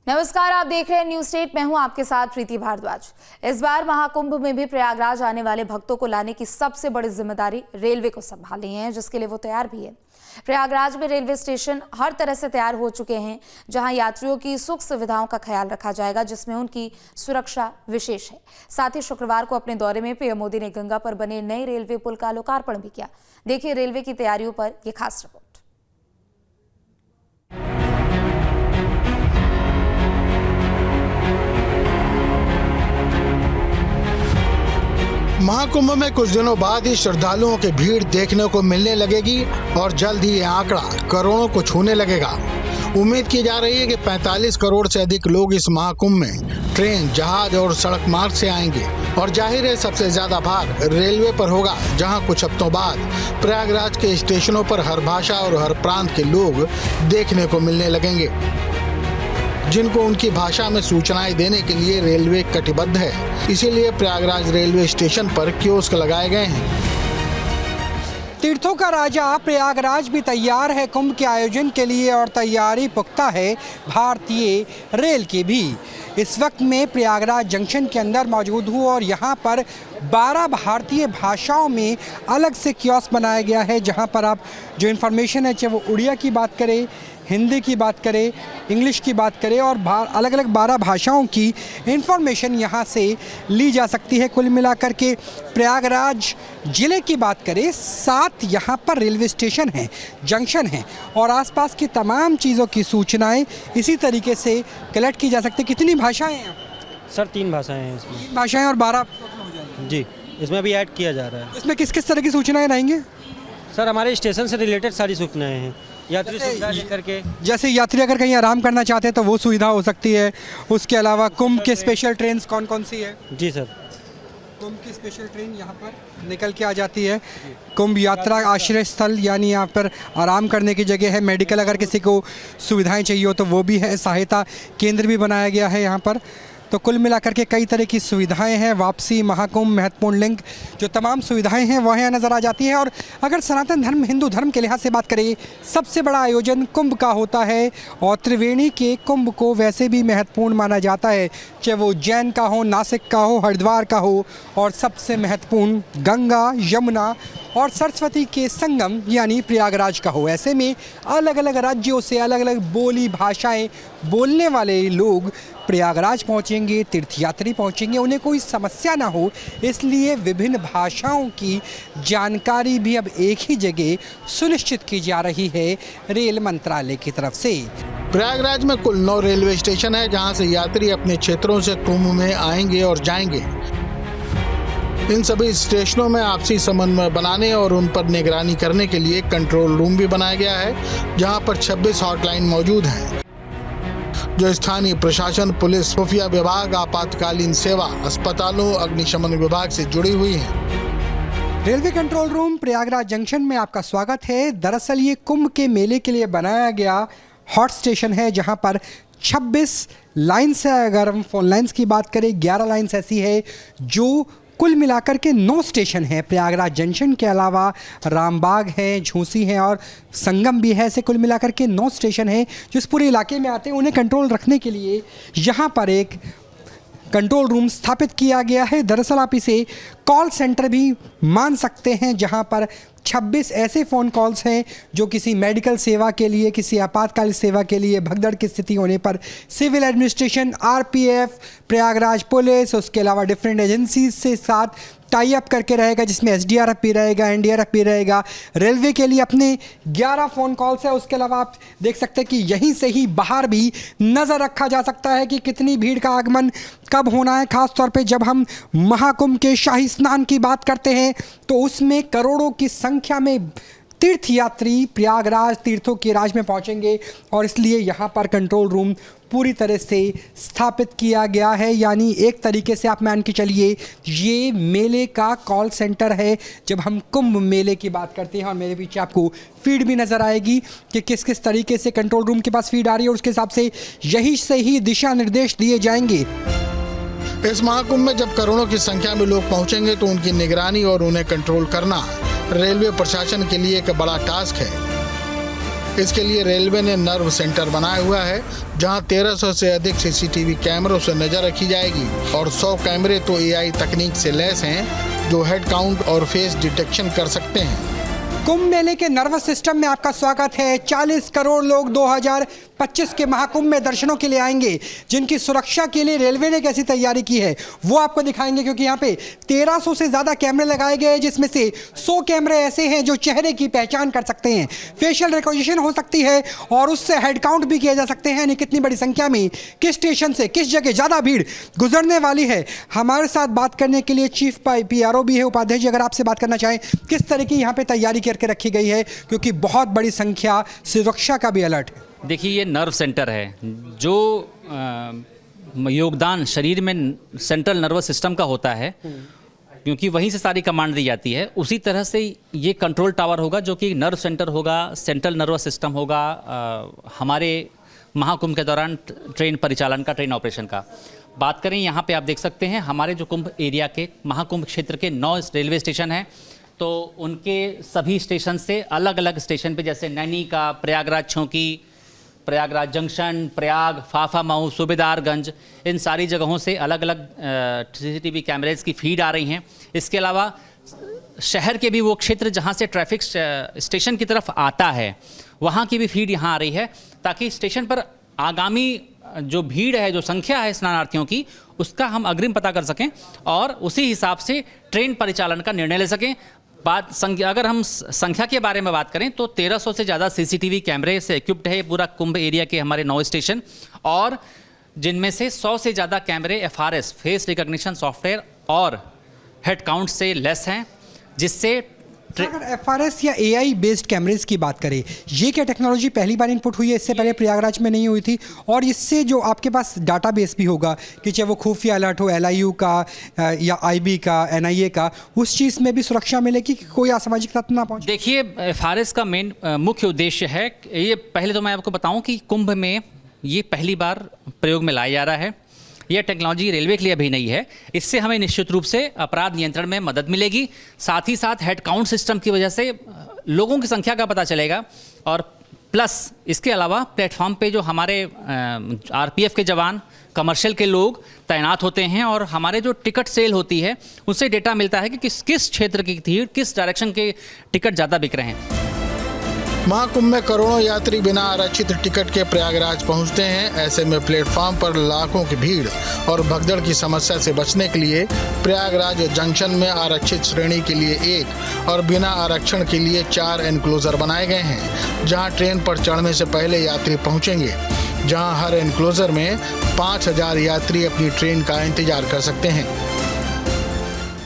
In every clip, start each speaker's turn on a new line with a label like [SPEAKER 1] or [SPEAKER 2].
[SPEAKER 1] नमस्कार, आप देख रहे हैं न्यूज स्टेट। मैं हूं आपके साथ प्रीति भारद्वाज। इस बार महाकुंभ में भी प्रयागराज आने वाले भक्तों को लाने की सबसे बड़ी जिम्मेदारी रेलवे को संभालनी है, जिसके लिए वो तैयार भी है। प्रयागराज में रेलवे स्टेशन हर तरह से तैयार हो चुके हैं, जहां यात्रियों की सुख सुविधाओं का ख्याल रखा जाएगा, जिसमें उनकी सुरक्षा विशेष है। साथ ही शुक्रवार को अपने दौरे में पीएम मोदी ने गंगा पर बने नए रेलवे पुल का लोकार्पण भी किया। देखिए रेलवे की तैयारियों पर यह खास रिपोर्ट।
[SPEAKER 2] महाकुंभ में कुछ दिनों बाद ही श्रद्धालुओं की भीड़ देखने को मिलने लगेगी और जल्द ही ये आंकड़ा करोड़ों को छूने लगेगा। उम्मीद की जा रही है कि 45 करोड़ से अधिक लोग इस महाकुंभ में ट्रेन, जहाज और सड़क मार्ग से आएंगे और जाहिर है सबसे ज्यादा भार रेलवे पर होगा, जहां कुछ हफ्तों बाद प्रयागराज के स्टेशनों पर हर भाषा और हर प्रांत के लोग देखने को मिलने लगेंगे, जिनको उनकी भाषा में सूचनाएं देने के लिए रेलवे कटिबद्ध है। इसीलिए प्रयागराज रेलवे स्टेशन पर कियोस्क लगाए गए हैं।
[SPEAKER 3] तीर्थों का राजा प्रयागराज भी तैयार है कुंभ के आयोजन के लिए और तैयारी पुख्ता है भारतीय रेल की भी। इस वक्त मैं प्रयागराज जंक्शन के अंदर मौजूद हूँ और यहाँ पर 12 भारतीय भाषाओं में अलग से कियोस्क बनाया गया है, जहाँ पर आप जो इन्फॉर्मेशन है, चाहे वो उड़िया की बात करें, हिंदी की बात करें, इंग्लिश की बात करें और अलग अलग 12 भाषाओं की इन्फॉर्मेशन यहाँ से ली जा सकती है। कुल मिलाकर के प्रयागराज ज़िले की बात करें, 7 यहाँ पर रेलवे स्टेशन हैं, जंक्शन हैं और आसपास की तमाम चीज़ों की सूचनाएं इसी तरीके से कलेक्ट की जा सकती है। कितनी भाषाएं हैं
[SPEAKER 4] सर? 3 भाषाएं हैं इसमें।
[SPEAKER 3] 3 भाषाएं और 12 हो जाएंगी
[SPEAKER 4] जी, इसमें भी ऐड किया जा रहा है।
[SPEAKER 3] इसमें किस किस तरह की सूचनाएं रहेंगी?
[SPEAKER 4] सर हमारे स्टेशन से रिलेटेड सारी सूचनाएं हैं, यात्री सुविधा लेकर के।
[SPEAKER 3] जैसे यात्री अगर कहीं आराम करना चाहते हैं तो वो सुविधा हो सकती है। उसके अलावा कुंभ के स्पेशल ट्रेन कौन कौन सी है?
[SPEAKER 4] जी सर,
[SPEAKER 3] कुंभ की स्पेशल ट्रेन यहाँ पर निकल के आ जाती है। कुंभ यात्रा आश्रय स्थल यानी यहाँ पर आराम करने की जगह है। मेडिकल अगर किसी को सुविधाएं चाहिए हो तो वो भी है। सहायता केंद्र भी बनाया गया है यहाँ पर। तो कुल मिलाकर के कई तरह की सुविधाएं हैं। वापसी, महाकुंभ, महत्वपूर्ण लिंक, जो तमाम सुविधाएं हैं वह यहाँ नज़र आ जाती हैं। और अगर सनातन धर्म, हिंदू धर्म के लिहाज से बात करें, सबसे बड़ा आयोजन कुंभ का होता है और त्रिवेणी के कुंभ को वैसे भी महत्वपूर्ण माना जाता है, चाहे वो उज्जैन का हो, नासिक का हो, हरिद्वार का हो और सबसे महत्वपूर्ण गंगा, यमुना और सरस्वती के संगम यानी प्रयागराज का हो। ऐसे में अलग अलग राज्यों से अलग अलग बोली, भाषाएं बोलने वाले लोग प्रयागराज पहुंचेंगे, तीर्थयात्री पहुंचेंगे, उन्हें कोई समस्या ना हो, इसलिए विभिन्न भाषाओं की जानकारी भी अब एक ही जगह सुनिश्चित की जा रही है रेल मंत्रालय की तरफ से।
[SPEAKER 2] प्रयागराज में कुल 9 रेलवे स्टेशन है, जहां से यात्री अपने क्षेत्रों से कुंभ में आएंगे और जाएंगे। इन सभी स्टेशनों में आपसी समन्वय बनाने और उन पर निगरानी करने के लिए कंट्रोल रूम भी बनाया गया है, जहां पर 26 हॉटलाइन मौजूद हैं, जो स्थानीय प्रशासन, पुलिस, खुफिया विभाग, आपातकालीन सेवा, अस्पतालों, अग्निशमन विभाग से जुड़ी हुई हैं।
[SPEAKER 3] Railway control room Prayagraj junction में आपका स्वागत है। दरअसल ये कुंभ के मेले के लिए बनाया गया हॉट स्टेशन है, जहां पर 26 लाइन्स है। अगर हम फोन लाइन्स की बात करें, 11 लाइन्स ऐसी है जो कुल मिलाकर के 9 स्टेशन हैं। प्रयागराज जंक्शन के अलावा रामबाग है, झूसी है और संगम भी है। ऐसे कुल मिलाकर के 9 स्टेशन हैं जो इस पूरे इलाके में आते हैं। उन्हें कंट्रोल रखने के लिए यहाँ पर एक कंट्रोल रूम स्थापित किया गया है। दरअसल आप इसे कॉल सेंटर भी मान सकते हैं, जहाँ पर 26 ऐसे फ़ोन कॉल्स हैं जो किसी मेडिकल सेवा के लिए, किसी आपातकालीन सेवा के लिए, भगदड़ की स्थिति होने पर civil administration, RPF, Prayagraj police, उसके अलावा डिफरेंट एजेंसीज से साथ टाई अप करके रहेगा, जिसमें एसडीआरएफ भी रहेगा, एनडीआरएफ भी रहेगा। रेलवे के लिए अपने 11 फ़ोन कॉल्स है। उसके अलावा आप देख सकते हैं कि यहीं से ही बाहर भी नज़र रखा जा सकता है कि कितनी भीड़ का आगमन कब होना है। ख़ास तौर पे जब हम महाकुंभ के शाही स्नान की बात करते हैं तो उसमें करोड़ों की संख्या में तीर्थयात्री प्रयागराज तीर्थों के राज में पहुंचेंगे और इसलिए यहाँ पर कंट्रोल रूम पूरी तरह से स्थापित किया गया है। यानी एक तरीके से आप मान के चलिए ये मेले का कॉल सेंटर है। जब हम कुंभ मेले की बात करते हैं और मेरे पीछे आपको फीड भी नज़र आएगी कि किस किस तरीके से कंट्रोल रूम के पास फीड आ रही है और उसके हिसाब से यही से ही दिशा निर्देश दिए जाएंगे।
[SPEAKER 2] इस महाकुंभ में जब करोड़ों की संख्या में लोग पहुंचेंगे तो उनकी निगरानी और उन्हें कंट्रोल करना रेलवे प्रशासन के लिए एक बड़ा टास्क है। इसके लिए रेलवे ने नर्व सेंटर बनाया हुआ है, जहां 1300 से अधिक सीसीटीवी कैमरों से नजर रखी जाएगी और 100 कैमरे तो एआई तकनीक से लैस हैं, जो हेड काउंट और फेस डिटेक्शन कर सकते हैं।
[SPEAKER 3] कुंभ मेले के नर्वस सिस्टम में आपका स्वागत है। 40 करोड़ लोग 2025 के महाकुंभ में दर्शनों के लिए आएंगे, जिनकी सुरक्षा के लिए रेलवे ने कैसी तैयारी की है वो आपको दिखाएंगे, क्योंकि यहाँ पे 1300 से ज़्यादा कैमरे लगाए गए हैं, जिसमें से 100 कैमरे ऐसे हैं जो चेहरे की पहचान कर सकते हैं, फेशियल रिकॉग्निशन हो सकती है और उससे हेड काउंट भी किया जा सकते हैं, यानी कितनी बड़ी संख्या में किस स्टेशन से किस जगह ज़्यादा भीड़ गुजरने वाली है। हमारे साथ बात करने के लिए चीफ PRO भी है उपाध्यक्ष जी, अगर आपसे बात करना चाहें किस तरह की यहाँ पे तैयारी करके रखी गई है, क्योंकि बहुत बड़ी संख्या सुरक्षा का भी अलर्ट है।
[SPEAKER 5] देखिए, ये नर्व सेंटर है जो योगदान शरीर में सेंट्रल नर्वस सिस्टम का होता है, क्योंकि वहीं से सारी कमांड दी जाती है। उसी तरह से ये कंट्रोल टावर होगा जो कि नर्व सेंटर होगा, सेंट्रल नर्वस सिस्टम होगा हमारे महाकुंभ के दौरान ट्रेन परिचालन का, ट्रेन ऑपरेशन का। बात करें यहाँ पे आप देख सकते हैं हमारे जो कुंभ एरिया के महाकुंभ क्षेत्र के 9 रेलवे स्टेशन हैं, तो उनके सभी स्टेशन से अलग अलग स्टेशन पे, जैसे नैनी का, प्रयागराज छौकी, प्रयागराज जंक्शन, प्रयाग, फाफा मऊ, सूबेदारगंज, इन सारी जगहों से अलग अलग सीसीटीवी कैमरेज की फीड आ रही हैं। इसके अलावा शहर के भी वो क्षेत्र जहाँ से ट्रैफिक स्टेशन की तरफ आता है, वहाँ की भी फीड यहाँ आ रही है, ताकि स्टेशन पर आगामी जो भीड़ है, जो संख्या है स्नानार्थियों की, उसका हम अग्रिम पता कर सकें और उसी हिसाब से ट्रेन परिचालन का निर्णय ले सकें। अगर हम संख्या के बारे में बात करें तो 1300 से ज़्यादा सीसीटीवी कैमरे से इक्विप्ड है पूरा कुंभ एरिया के हमारे 9 स्टेशन, और जिनमें से 100 से ज़्यादा कैमरे FRS फेस रिकॉग्निशन सॉफ्टवेयर और हेड काउंट से लेस हैं, जिससे
[SPEAKER 3] अगर FRS या AI बेस्ड कैमरेज की बात करें, ये क्या टेक्नोलॉजी पहली बार इनपुट हुई है? इससे पहले प्रयागराज में नहीं हुई थी, और इससे जो आपके पास डाटाबेस भी होगा कि चाहे वो खुफिया अलर्ट हो LIU का या IB का, NIA का, उस चीज़ में भी सुरक्षा मिलेगी कि कोई असामाजिक तत्व ना पहुँचे?
[SPEAKER 5] देखिए, FRS का मेन मुख्य उद्देश्य है, ये पहले तो मैं आपको बताऊँ कि कुंभ में ये पहली बार प्रयोग में लाया जा रहा है। यह टेक्नोलॉजी रेलवे के लिए अभी नहीं है। इससे हमें निश्चित रूप से अपराध नियंत्रण में मदद मिलेगी, साथ ही साथ हेड काउंट सिस्टम की वजह से लोगों की संख्या का पता चलेगा, और प्लस इसके अलावा प्लेटफॉर्म पे जो हमारे RPF के जवान, कमर्शियल के लोग तैनात होते हैं, और हमारे जो टिकट सेल होती है उससे डेटा मिलता है कि किस क्षेत्र की थी, किस डायरेक्शन के टिकट ज़्यादा बिक रहे हैं।
[SPEAKER 2] महाकुंभ में करोड़ों यात्री बिना आरक्षित टिकट के प्रयागराज पहुंचते हैं। ऐसे में प्लेटफॉर्म पर लाखों की भीड़ और भगदड़ की समस्या से बचने के लिए प्रयागराज जंक्शन में आरक्षित श्रेणी के लिए 1 और बिना आरक्षण के लिए 4 एनक्लोजर बनाए गए हैं, जहां ट्रेन पर चढ़ने से पहले यात्री पहुंचेंगे, जहां हर एनक्लोजर में 5000 यात्री अपनी ट्रेन का इंतजार कर सकते हैं।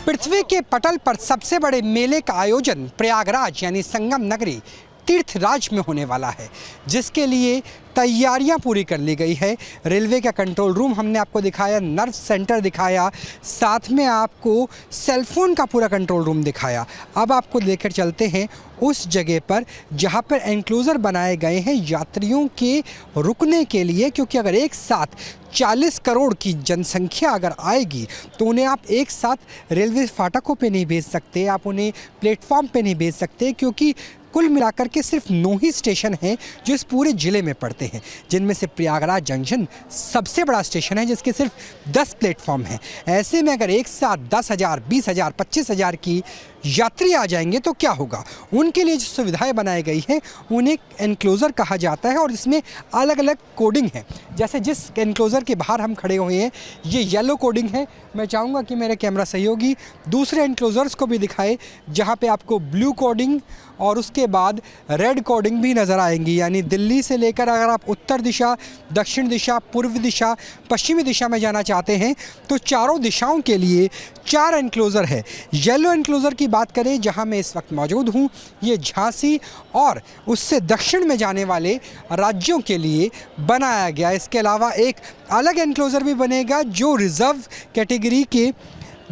[SPEAKER 3] पृथ्वी के पटल पर सबसे बड़े मेले का आयोजन प्रयागराज यानी संगम नगरी तीर्थराज में होने वाला है, जिसके लिए तैयारियां पूरी कर ली गई है। रेलवे का कंट्रोल रूम हमने आपको दिखाया, नर्व सेंटर दिखाया, साथ में आपको सेलफोन का पूरा कंट्रोल रूम दिखाया। अब आपको लेकर चलते हैं उस जगह पर जहां पर एनक्लोजर बनाए गए हैं यात्रियों के रुकने के लिए, क्योंकि अगर एक साथ 40 करोड़ की जनसंख्या अगर आएगी तो उन्हें आप एक साथ रेलवे फाटकों पे नहीं भेज सकते, आप उन्हें प्लेटफॉर्म पे नहीं भेज सकते, क्योंकि कुल मिलाकर के सिर्फ 9 ही स्टेशन हैं जो इस पूरे ज़िले में पड़ते हैं, जिनमें से प्रयागराज जंक्शन सबसे बड़ा स्टेशन है जिसके सिर्फ 10 प्लेटफॉर्म हैं। ऐसे में अगर एक साथ 10,000, 20,000, 25,000 की यात्री आ जाएंगे तो क्या होगा? उनके लिए जो सुविधाएं बनाई गई हैं उन्हें एनक्लोज़र कहा जाता है, और इसमें अलग अलग कोडिंग है। जैसे जिस एनक्लोज़र के बाहर हम खड़े हुए हैं ये येलो कोडिंग है। मैं चाहूँगा कि मेरे कैमरा सहयोगी दूसरे एनक्लोज़र्स को भी दिखाए जहाँ पे आपको ब्लू कोडिंग और उसके बाद रेड कोडिंग भी नज़र आएंगी, यानी दिल्ली से लेकर अगर आप उत्तर दिशा, दक्षिण दिशा, पूर्व दिशा, पश्चिमी दिशा में जाना चाहते हैं तो चारों दिशाओं के लिए 4 एनक्लोज़र है। येलो एनक्लोज़र की बात करें जहां मैं इस वक्त मौजूद हूं, ये झांसी और उससे दक्षिण में जाने वाले राज्यों के लिए बनाया गया। इसके अलावा एक अलग एनक्लोज़र भी बनेगा जो रिज़र्व कैटेगरी के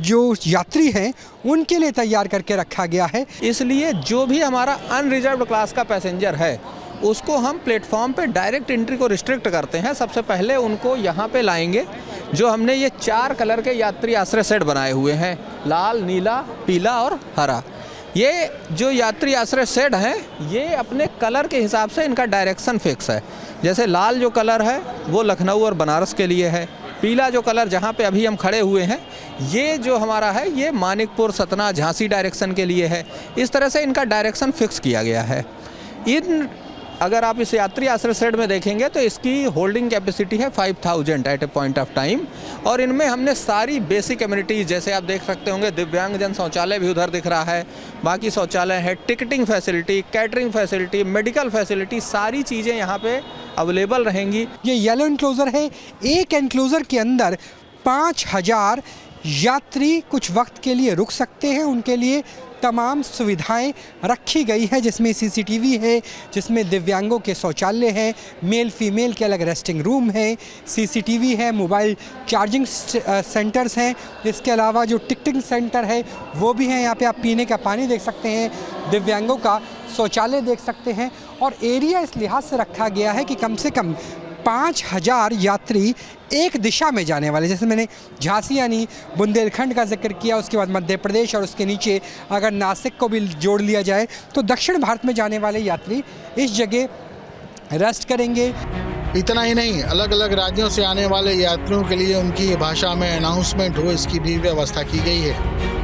[SPEAKER 3] जो यात्री हैं उनके लिए तैयार करके रखा गया है।
[SPEAKER 6] इसलिए जो भी हमारा अनरिजर्व्ड क्लास का पैसेंजर है उसको हम प्लेटफॉर्म पे डायरेक्ट एंट्री को रिस्ट्रिक्ट करते हैं। सबसे पहले उनको यहाँ पे लाएंगे। जो हमने ये 4 कलर के यात्री आश्रय सेट बनाए हुए हैं, लाल, नीला, पीला और हरा, ये जो यात्री आश्रय शेड हैं ये अपने कलर के हिसाब से इनका डायरेक्शन फिक्स है। जैसे लाल जो कलर है वो लखनऊ और बनारस के लिए है, पीला जो कलर जहाँ पे अभी हम खड़े हुए हैं ये जो हमारा है ये मानिकपुर, सतना, झांसी डायरेक्शन के लिए है। इस तरह से इनका डायरेक्शन फिक्स किया गया है। अगर आप इस यात्री आश्रय शेड में देखेंगे तो इसकी होल्डिंग कैपेसिटी है 5000 at a point of time, और इनमें हमने सारी बेसिक एमिनिटीज़ जैसे आप देख सकते होंगे दिव्यांगजन शौचालय भी उधर दिख रहा है, बाकी शौचालय है, ticketing facility, catering facility, medical facility, सारी चीज़ें यहाँ पे अवेलेबल रहेंगी।
[SPEAKER 3] ये येलो एनक्लोजर है। एक एनक्लोजर के अंदर 5000 यात्री कुछ वक्त के लिए रुक सकते हैं। उनके लिए तमाम सुविधाएं रखी गई है, जिसमें सीसीटीवी है, जिसमें दिव्यांगों के शौचालय हैं, मेल फीमेल के अलग रेस्टिंग रूम है, सीसीटीवी है, मोबाइल चार्जिंग सेंटर्स हैं। इसके अलावा जो टिकटिंग सेंटर है वो भी है। यहाँ पे आप पीने का पानी देख सकते हैं, दिव्यांगों का शौचालय देख सकते हैं। और एरिया इस लिहाज से रखा गया है कि कम से कम 5000 यात्री एक दिशा में जाने वाले, जैसे मैंने झांसी यानी बुंदेलखंड का जिक्र किया, उसके बाद मध्य प्रदेश और उसके नीचे अगर नासिक को भी जोड़ लिया जाए तो दक्षिण भारत में जाने वाले यात्री इस जगह रेस्ट करेंगे।
[SPEAKER 2] इतना ही नहीं, अलग अलग राज्यों से आने वाले यात्रियों के लिए उनकी भाषा में अनाउंसमेंट हो, इसकी भी व्यवस्था की गई है।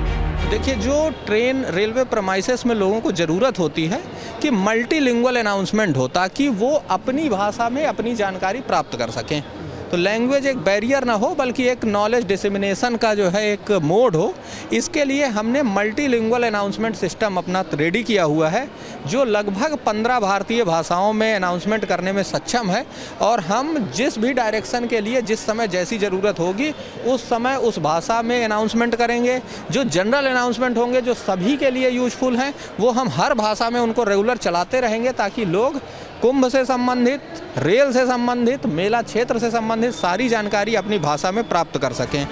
[SPEAKER 6] देखिए, जो ट्रेन रेलवे प्रमाइसेस में लोगों को ज़रूरत होती है कि मल्टीलिंगुअल अनाउंसमेंट हो ताकि वो अपनी भाषा में अपनी जानकारी प्राप्त कर सकें। तो लैंग्वेज एक बैरियर ना हो बल्कि एक नॉलेज डिसेमिनेशन का जो है एक मोड हो, इसके लिए हमने मल्टीलिंगुअल अनाउंसमेंट सिस्टम अपना रेडी किया हुआ है जो लगभग 15 भारतीय भाषाओं में अनाउंसमेंट करने में सक्षम है। और हम जिस भी डायरेक्शन के लिए जिस समय जैसी ज़रूरत होगी उस समय उस भाषा में अनाउंसमेंट करेंगे। जो जनरल अनाउंसमेंट होंगे जो सभी के लिए यूजफुल हैं वो हम हर भाषा में उनको रेगुलर चलाते रहेंगे ताकि लोग कुंभ से संबंधित, रेल से संबंधित, मेला क्षेत्र से संबंधित सारी जानकारी अपनी भाषा में प्राप्त कर सकें।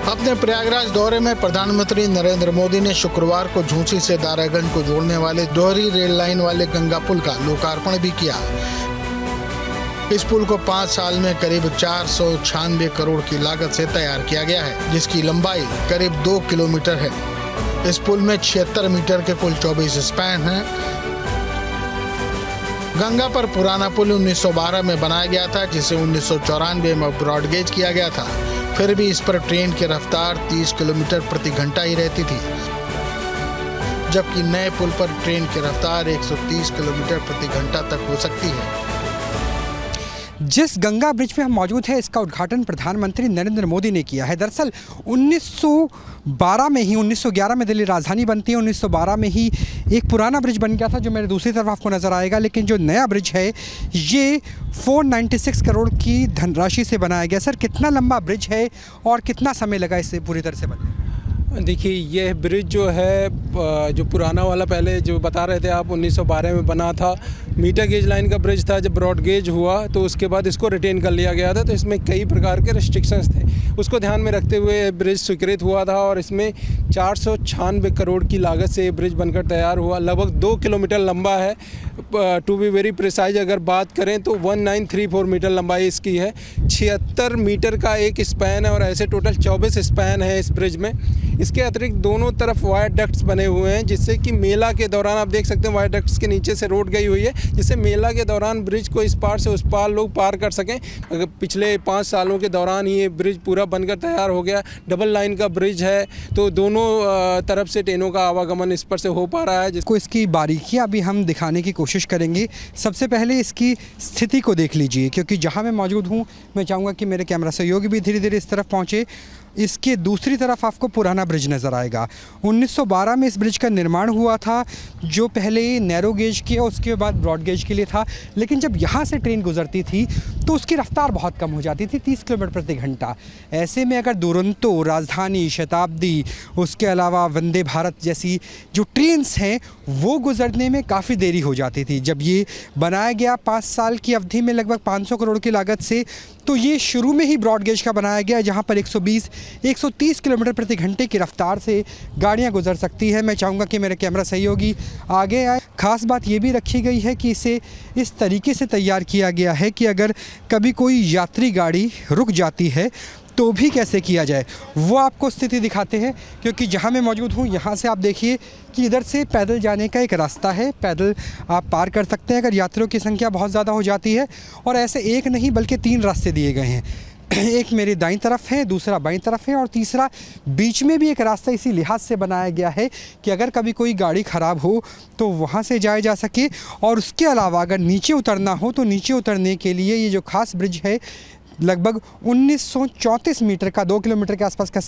[SPEAKER 2] अपने प्रयागराज दौरे में प्रधानमंत्री नरेंद्र मोदी ने शुक्रवार को झूंसी से दारागंज को जोड़ने वाले दोहरी रेल लाइन वाले गंगा पुल का लोकार्पण भी किया। इस पुल को 5 साल में करीब 496 करोड़ की लागत से तैयार किया गया है, जिसकी लंबाई करीब 2 किलोमीटर है। इस पुल में 76 मीटर के कुल 24 स्पैन हैं। गंगा पर पुराना पुल 1912 में बनाया गया था, जिसे 1994 में ब्रॉडगेज किया गया था। फिर भी इस पर ट्रेन की रफ्तार 30 किलोमीटर प्रति घंटा ही रहती थी, जबकि नए पुल पर ट्रेन की रफ्तार 130 किलोमीटर प्रति घंटा तक हो सकती है।
[SPEAKER 3] जिस गंगा ब्रिज पे हम मौजूद हैं इसका उद्घाटन प्रधानमंत्री नरेंद्र मोदी ने किया है। दरअसल 1912 में ही, 1911 में दिल्ली राजधानी बनती है, 1912 में ही एक पुराना ब्रिज बन गया था जो मेरे दूसरी तरफ आपको नज़र आएगा। लेकिन जो नया ब्रिज है ये 496 करोड़ की धनराशि से बनाया गया। सर, कितना लंबा ब्रिज है और कितना समय लगा इसे पूरी तरह से बनने?
[SPEAKER 7] देखिए, यह ब्रिज जो है जो पुराना वाला पहले जो बता रहे थे आप 1912 में बना था, मीटर गेज लाइन का ब्रिज था। जब ब्रॉड गेज हुआ तो उसके बाद इसको रिटेन कर लिया गया था, तो इसमें कई प्रकार के रिस्ट्रिक्शंस थे। उसको ध्यान में रखते हुए ब्रिज स्वीकृत हुआ था और इसमें 496 करोड़ की लागत से ये ब्रिज बनकर तैयार हुआ। लगभग 2 किलोमीटर लंबा है। टू बी वेरी प्रिसाइज अगर बात करें तो 1934 मीटर लंबाई इसकी है। 76 मीटर का एक स्पैन है और ऐसे टोटल 24 स्पैन है इस ब्रिज में। इसके अतिरिक्त दोनों तरफ वायरडक्ट्स बने हुए हैं, जिससे कि मेला के दौरान आप देख सकते हैं वायरडक्ट्स के नीचे से रोड गई हुई है, जिससे मेला के दौरान ब्रिज को इस पार से उस पार लोग पार कर सकें। अगर पिछले 5 सालों के दौरान ही ये ब्रिज पूरा बनकर तैयार हो गया। डबल लाइन का ब्रिज है तो दोनों तरफ से ट्रेनों का आवागमन इस पर से हो पा रहा है।
[SPEAKER 3] जिसको इसकी बारीकियां भी हम दिखाने की कोशिश करेंगे। सबसे पहले इसकी स्थिति को देख लीजिए, क्योंकि जहां मैं मौजूद हूं मैं चाहूँगा कि मेरे कैमरा सहयोगी भी धीरे धीरे इस तरफ पहुँचे। इसके दूसरी तरफ आपको पुराना ब्रिज नज़र आएगा। 1912 में इस ब्रिज का निर्माण हुआ था, जो पहले नैरो गेज किया उसके बाद ब्रॉड गेज के लिए था। लेकिन जब यहाँ से ट्रेन गुजरती थी तो उसकी रफ्तार बहुत कम हो जाती थी, 30 किलोमीटर प्रति घंटा। ऐसे में अगर दुरंतो, राजधानी, शताब्दी, उसके अलावा वंदे भारत जैसी जो ट्रेन्स हैं वो गुजरने में काफ़ी देरी हो जाती थी। जब ये बनाया गया 5 साल की अवधि में लगभग 500 करोड़ की लागत से, तो ये शुरू में ही ब्रॉड गेज का बनाया गया, जहाँ पर 120-130 किलोमीटर प्रति घंटे की रफ्तार से गाड़ियाँ गुजर सकती है। मैं चाहूँगा कि मेरे कैमरा सहयोगी आगे आए। ख़ास बात ये भी रखी गई है कि इसे इस तरीके से तैयार किया गया है कि अगर कभी कोई यात्री गाड़ी रुक जाती है तो भी कैसे किया जाए वो आपको स्थिति दिखाते हैं। क्योंकि जहाँ मैं मौजूद हूँ यहाँ से आप देखिए कि इधर से पैदल जाने का एक रास्ता है, पैदल आप पार कर सकते हैं अगर यात्रियों की संख्या बहुत ज़्यादा हो जाती है। और ऐसे एक नहीं बल्कि 3 रास्ते दिए गए हैं, एक मेरी दाईं तरफ है, दूसरा बाईं तरफ है और तीसरा बीच में भी एक रास्ता इसी लिहाज से बनाया गया है कि अगर कभी कोई गाड़ी ख़राब हो तो वहाँ से जाया जा सके। और उसके अलावा अगर नीचे उतरना हो तो नीचे उतरने के लिए ये जो खास ब्रिज है लगभग 1934 मीटर का 2 किलोमीटर के आसपास का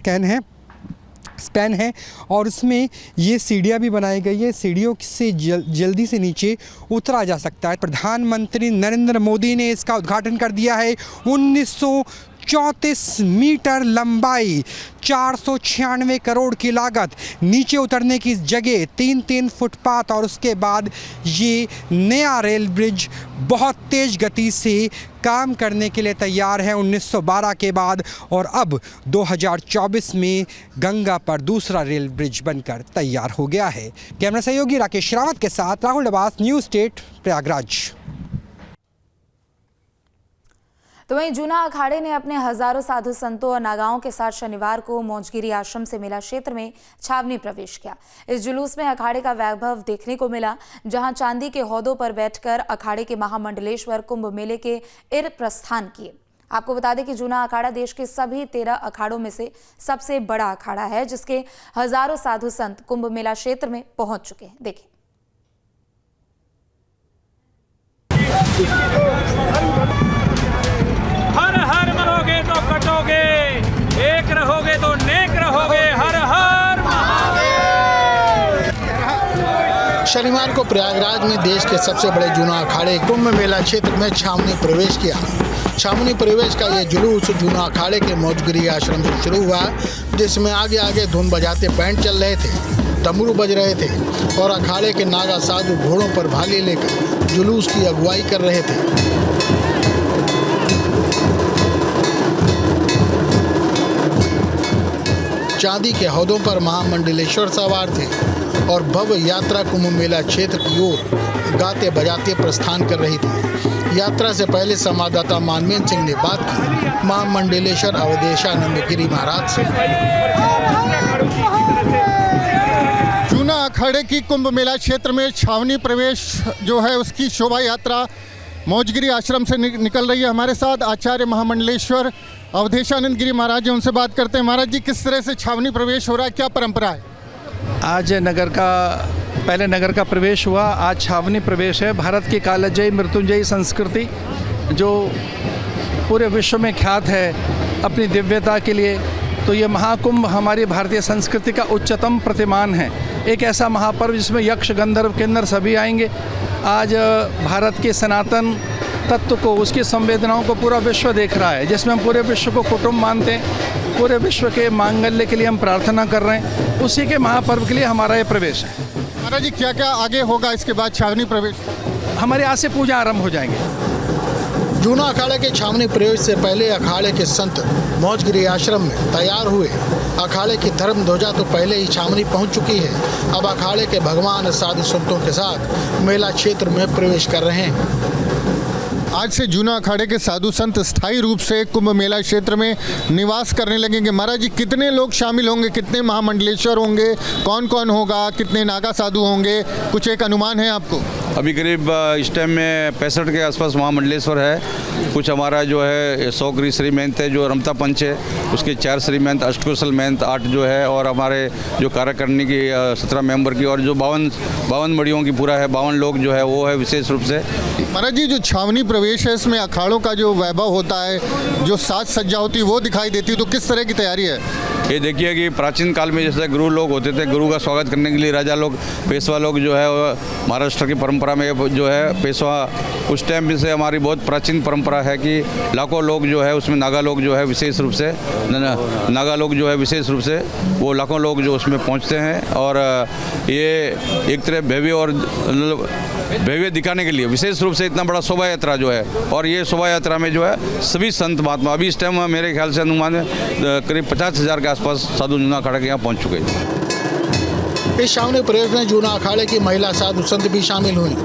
[SPEAKER 3] स्पैन है और उसमें ये सीढ़ियाँ भी बनाई गई है। सीढ़ियों से जल्दी से नीचे उतरा जा सकता है। प्रधानमंत्री नरेंद्र मोदी ने इसका उद्घाटन कर दिया है। 1934 मीटर लंबाई, 496 करोड़ की लागत, नीचे उतरने की जगह, 3 फुटपाथ और उसके बाद ये नया रेल ब्रिज बहुत तेज़ गति से काम करने के लिए तैयार है 1912 के बाद। और अब 2024 में गंगा पर दूसरा रेल ब्रिज बनकर तैयार हो गया है। कैमरा सहयोगी राकेश रावत के साथ राहुल अब्बास, न्यूज़ स्टेट, प्रयागराज।
[SPEAKER 1] तो वहीं जूना अखाड़े ने अपने हजारों साधु संतों और नागाओं के साथ शनिवार को मौजगिरी आश्रम से मेला क्षेत्र में छावनी प्रवेश किया। इस जुलूस में अखाड़े का वैभव देखने को मिला, जहां चांदी के हौदों पर बैठकर अखाड़े के महामंडलेश्वर कुंभ मेले के इर प्रस्थान किए। आपको बता दें कि जूना अखाड़ा देश के सभी 13 अखाड़ों में से सबसे बड़ा अखाड़ा है, जिसके हजारों साधु संत कुंभ मेला क्षेत्र में पहुंच चुके हैं। देखें।
[SPEAKER 8] हर हर मरोगे तो कटोगे, एक रहोगे तो नेक रहोगे। हर हर महादेव।
[SPEAKER 2] शनिवार को प्रयागराज में देश के सबसे बड़े जूना अखाड़े कुंभ मेला क्षेत्र में छावनी प्रवेश किया। छावनी प्रवेश का ये जुलूस जूना अखाड़े के मौजगिरी आश्रम से शुरू हुआ, जिसमें आगे आगे धुन बजाते बैंड चल रहे थे, डमरू बज रहे थे और अखाड़े के नागा साधु घोड़ों पर भाले लेकर जुलूस की अगुवाई कर रहे थे। चांदी के हौदों पर महामंडलेश्वर सवार थे और भव्य यात्रा कुंभ मेला क्षेत्र की ओर गाते बजाते प्रस्थान कर रही थी। यात्रा से पहले संवाददाता मानवेंद्र सिंह ने बात की महामंडलेश्वर अवधेशानंद गिरी महाराज से।
[SPEAKER 9] जूना अखाड़े की कुंभ मेला क्षेत्र में छावनी प्रवेश जो है उसकी शोभा यात्रा मौजगिरी आश्रम से निकल रही है। हमारे साथ आचार्य महामंडलेश्वर अवधेशानंद गिरी महाराज जी, उनसे बात करते हैं। महाराज जी, किस तरह से छावनी प्रवेश हो रहा है, क्या परंपरा है?
[SPEAKER 10] आज पहले नगर का प्रवेश हुआ, आज छावनी प्रवेश है। भारत की कालजयी मृत्युंजयी संस्कृति जो पूरे विश्व में ख्यात है अपनी दिव्यता के लिए, तो ये महाकुंभ हमारी भारतीय संस्कृति का उच्चतम प्रतिमान है। एक ऐसा महापर्व जिसमें यक्ष, गंधर्व, किन्नर सभी आएंगे। आज भारत के सनातन तत्व को, उसकी संवेदनाओं को पूरा विश्व देख रहा है, जिसमें हम पूरे विश्व को कुटुंब मानते हैं। पूरे विश्व के मांगल्य के लिए हम प्रार्थना कर रहे हैं, उसी के महापर्व के लिए हमारा ये प्रवेश है।
[SPEAKER 9] महाराज जी, क्या क्या आगे होगा इसके बाद छावनी प्रवेश?
[SPEAKER 10] हमारे आज से पूजा आरंभ हो जाएंगे।
[SPEAKER 2] जूना अखाड़े के छावनी प्रवेश से पहले अखाड़े के संत मौजगिरी आश्रम में तैयार हुए। अखाड़े की धर्म ध्वजा तो पहले ही छावनी पहुंच चुकी है। अब अखाड़े के भगवान साधु संतों के साथ मेला क्षेत्र में प्रवेश कर रहे हैं।
[SPEAKER 9] आज से जूना अखाड़े के साधु संत स्थायी रूप से कुंभ मेला क्षेत्र में निवास करने लगेंगे। महाराज जी, कितने लोग शामिल होंगे, कितने महामंडलेश्वर होंगे, कौन कौन होगा, कितने नागा साधु होंगे, कुछ एक अनुमान है आपको?
[SPEAKER 11] अभी करीब इस टाइम में 65 के आसपास महामंडलेश्वर है। कुछ हमारा जो है 100 गिरी श्री महंत है, जो रमता पंच है, उसके 4 श्री महंत, अष्टकुशल महंत 8 जो है, और हमारे जो कार्यकारिणी की 17 मेंबर की, और जो 52 मड़ियों की पूरा है 52 लोग जो है वो है विशेष रूप से।
[SPEAKER 9] महाराज जी, जो छावनी प्रवेश है इसमें अखाड़ों का जो वैभव होता है, जो साज सज्जा होती है वो दिखाई देती है, तो किस तरह की तैयारी है?
[SPEAKER 11] ये देखिए कि प्राचीन काल में जैसे गुरु लोग होते थे, गुरु का स्वागत करने के लिए राजा लोग, पेशवा लोग जो है, महाराष्ट्र की परंपरा में जो है पेशवा, उस टाइम से हमारी बहुत प्राचीन परंपरा है कि लाखों लोग जो है उसमें नागा लोग जो है विशेष रूप से नागा लोग जो है विशेष रूप से वो लाखों लोग जो उसमें पहुंचते हैं। और ये एक तरह भव्य दिखाने के लिए विशेष रूप से इतना बड़ा शोभा यात्रा जो है, और ये शोभा यात्रा में जो है सभी संत महात्मा, अभी इस टाइम मेरे ख्याल से अनुमान करीब 50,000 के आसपास साधु जूना अखाड़ा के यहाँ पहुँच चुके हैं।
[SPEAKER 2] इस छावनी प्रवेश में जूना अखाड़े की महिला साधु संत भी शामिल हुई।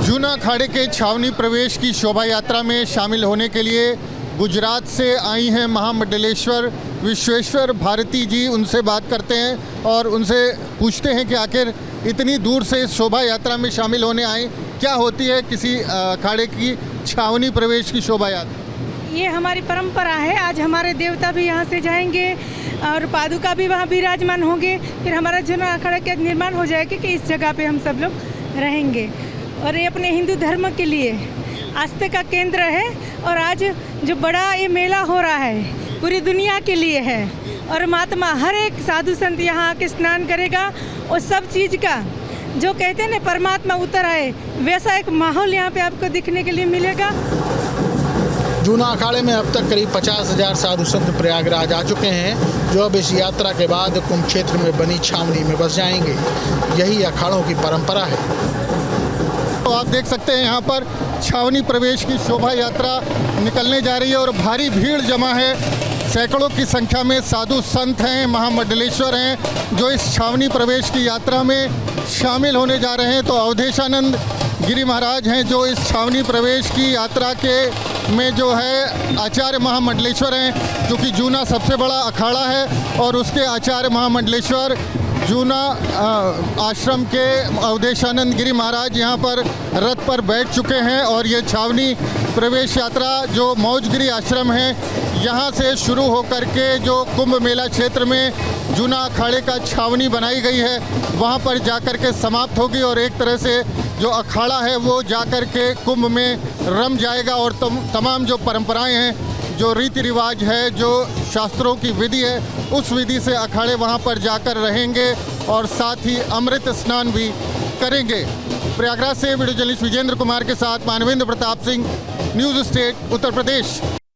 [SPEAKER 9] जूना अखाड़े के छावनी प्रवेश की शोभा यात्रा में शामिल होने के लिए गुजरात से आई हैं महामंडलेश्वर विश्वेश्वर भारती जी। उनसे बात करते हैं और उनसे पूछते हैं कि आखिर इतनी दूर से इस शोभा यात्रा में शामिल होने आए, क्या होती है किसी अखाड़े की छावनी प्रवेश की शोभा यात्रा?
[SPEAKER 12] ये हमारी परंपरा है। आज हमारे देवता भी यहाँ से जाएंगे और पादुका भी वहाँ विराजमान होंगे। फिर हमारा जूना अखाड़ा का निर्माण हो जाएगा कि इस जगह पे हम सब लोग रहेंगे। और ये अपने हिंदू धर्म के लिए आस्था का केंद्र है। और आज जो बड़ा ये मेला हो रहा है पूरी दुनिया के लिए है। और महात्मा हर एक साधु संत यहाँ आके स्नान करेगा और सब चीज़ का जो कहते हैं ना परमात्मा उतर आए, वैसा एक माहौल यहाँ पे आपको दिखने के लिए मिलेगा।
[SPEAKER 2] जूना अखाड़े में अब तक करीब 50,000 साधु संत प्रयागराज आ चुके हैं, जो अब इस यात्रा के बाद कुंभ क्षेत्र में बनी छावनी में बस जाएंगे। यही अखाड़ों की परंपरा है।
[SPEAKER 9] तो आप देख सकते हैं यहाँ पर छावनी प्रवेश की शोभा यात्रा निकलने जा रही है और भारी भीड़ जमा है। सैकड़ों की संख्या में साधु संत हैं, महामंडलेश्वर हैं, जो इस छावनी प्रवेश की यात्रा में शामिल होने जा रहे हैं। तो अवधेशानंद गिरी महाराज हैं जो इस छावनी प्रवेश की यात्रा के में जो है आचार्य महामंडलेश्वर हैं, जो कि जूना सबसे बड़ा अखाड़ा है। और उसके आचार्य महामंडलेश्वर जूना आश्रम के अवधेशानंद गिरी महाराज यहाँ पर रथ पर बैठ चुके हैं। और ये छावनी प्रवेश यात्रा जो मौजगिरी आश्रम है यहाँ से शुरू होकर के जो कुंभ मेला क्षेत्र में जूना अखाड़े का छावनी बनाई गई है वहाँ पर जाकर के समाप्त होगी। और एक तरह से जो अखाड़ा है वो जाकर के कुंभ में रम जाएगा। और तमाम जो परंपराएं हैं, जो रीति रिवाज है, जो शास्त्रों की विधि है, उस विधि से अखाड़े वहाँ पर जाकर रहेंगे और साथ ही अमृत स्नान भी करेंगे। प्रयागराज से वीडियो जर्नलिस्ट विजेंद्र कुमार के साथ मानवेंद्र प्रताप सिंह, न्यूज़ स्टेट, उत्तर प्रदेश।